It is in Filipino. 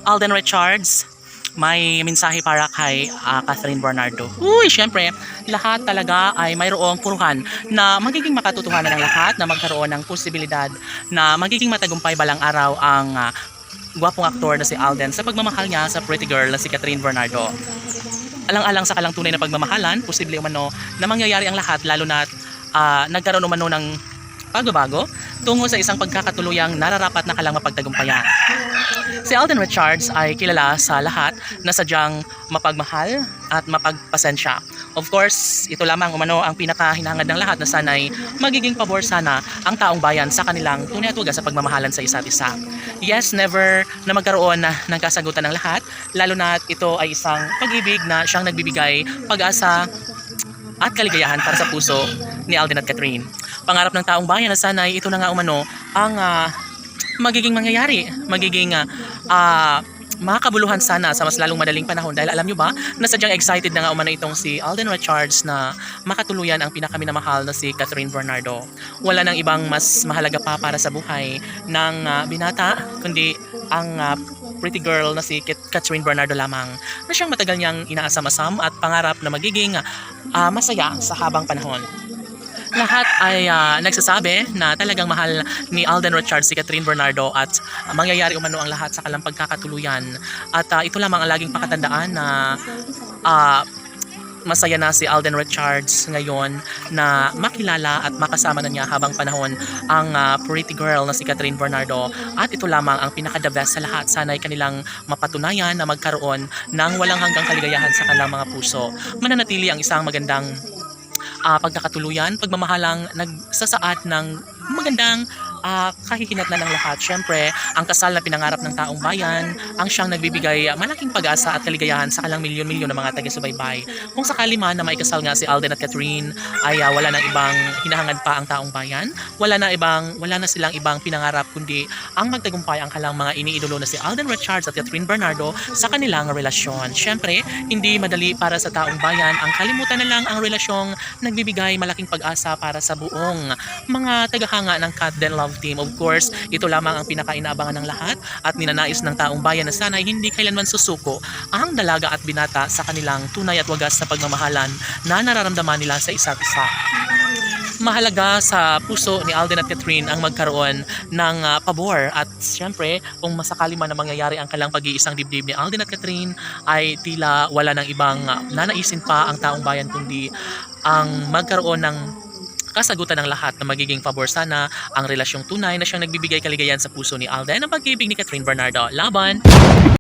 Alden Richards, may mensahe para kay Catherine Bernardo. Uy, syempre, lahat talaga ay mayroong puruhan na magiging makatotohanan ng lahat na magkaroon ng posibilidad na magiging matagumpay balang araw ang gwapong aktor na si Alden sa pagmamahal niya sa pretty girl na si Catherine Bernardo. Alang-alang sa kalang tunay na pagmamahalan, posible umano na mangyayari ang lahat lalo na nagkaroon umano ng pagbabago tungo sa isang pagkakatuluyang nararapat na kalang mapagtagumpayan. Si Alden Richards ay kilala sa lahat na sadyang mapagmahal at mapagpasensya. Of course, ito lamang umano ang pinakahinahangad ng lahat na sana'y magiging pabor sana ang taong bayan sa kanilang tunay at wagas sa pagmamahalan sa isa't isa. Yes, never na magkaroon ng kasagutan ng lahat, lalo na ito ay isang pag-ibig na siyang nagbibigay pag-asa at kaligayahan para sa puso ni Alden at Catherine. Pangarap ng taong bayan na sana'y ito na nga umano ang magiging mangyayari, magiging makakabuluhan sana sa mas lalong madaling panahon dahil alam nyo ba na sadyang excited na nga umano itong si Alden Richards na makatuluyan ang pinakaminamahal na si Catherine Bernardo. Wala nang ibang mas mahalaga pa para sa buhay ng binata kundi ang pretty girl na si Catherine Bernardo lamang na siyang matagal niyang inaasam-asam at pangarap na magiging masaya sa habang panahon. Lahat ay nagsasabi na talagang mahal ni Alden Richards si Catherine Bernardo at mangyayari umano ang lahat sa kalang pagkakatuluyan. At ito lamang ang laging pakatandaan na masaya na si Alden Richards ngayon na makilala at makasama na niya habang panahon ang pretty girl na si Catherine Bernardo. At ito lamang ang pinaka-the best sa lahat. Sana'y kanilang mapatunayan na magkaroon ng walang hanggang kaligayahan sa kanilang mga puso. Mananatili ang isang magandang pagkakatuluyan, pagmamahalang nagsasaad ng magandang kahihinatnan ng lahat. Siyempre, ang kasal na pinangarap ng taong bayan, ang siyang nagbibigay malaking pag-asa at kaligayahan sa kalang milyon-milyon ng mga taga-subaybay. Kung sakali man na maikasal nga si Alden at Catherine, ay wala nang ibang hinahangad pa ang taong bayan. Wala na silang ibang pinangarap kundi ang magtagumpay ang kalang mga iniidolo na si Alden Richards at Catherine Bernardo sa kanilang relasyon. Siyempre, hindi madali para sa taong bayan ang kalimutan na lang ang relasyong nagbibigay malaking pag-asa para sa buong mga tagahanga ng Catden Love Team. Of course, ito lamang ang pinakainaabangan ng lahat at ninanais ng taong bayan na sana'y hindi kailanman susuko ang dalaga at binata sa kanilang tunay at wagas na pagmamahalan na nararamdaman nila sa isa't isa. Mahalaga sa puso ni Alden at Catherine ang magkaroon ng pabor at siyempre kung masakali man na mangyayari ang kalang pag-iisang dibdib ni Alden at Catherine ay tila wala ng ibang nanaisin pa ang taong bayan kundi ang magkaroon ng kasagutan ng lahat na magiging pabor sana ang relasyong tunay na siyang nagbibigay kaligayahan sa puso ni Alden ang pag-ibig ni Catherine Bernardo. Laban!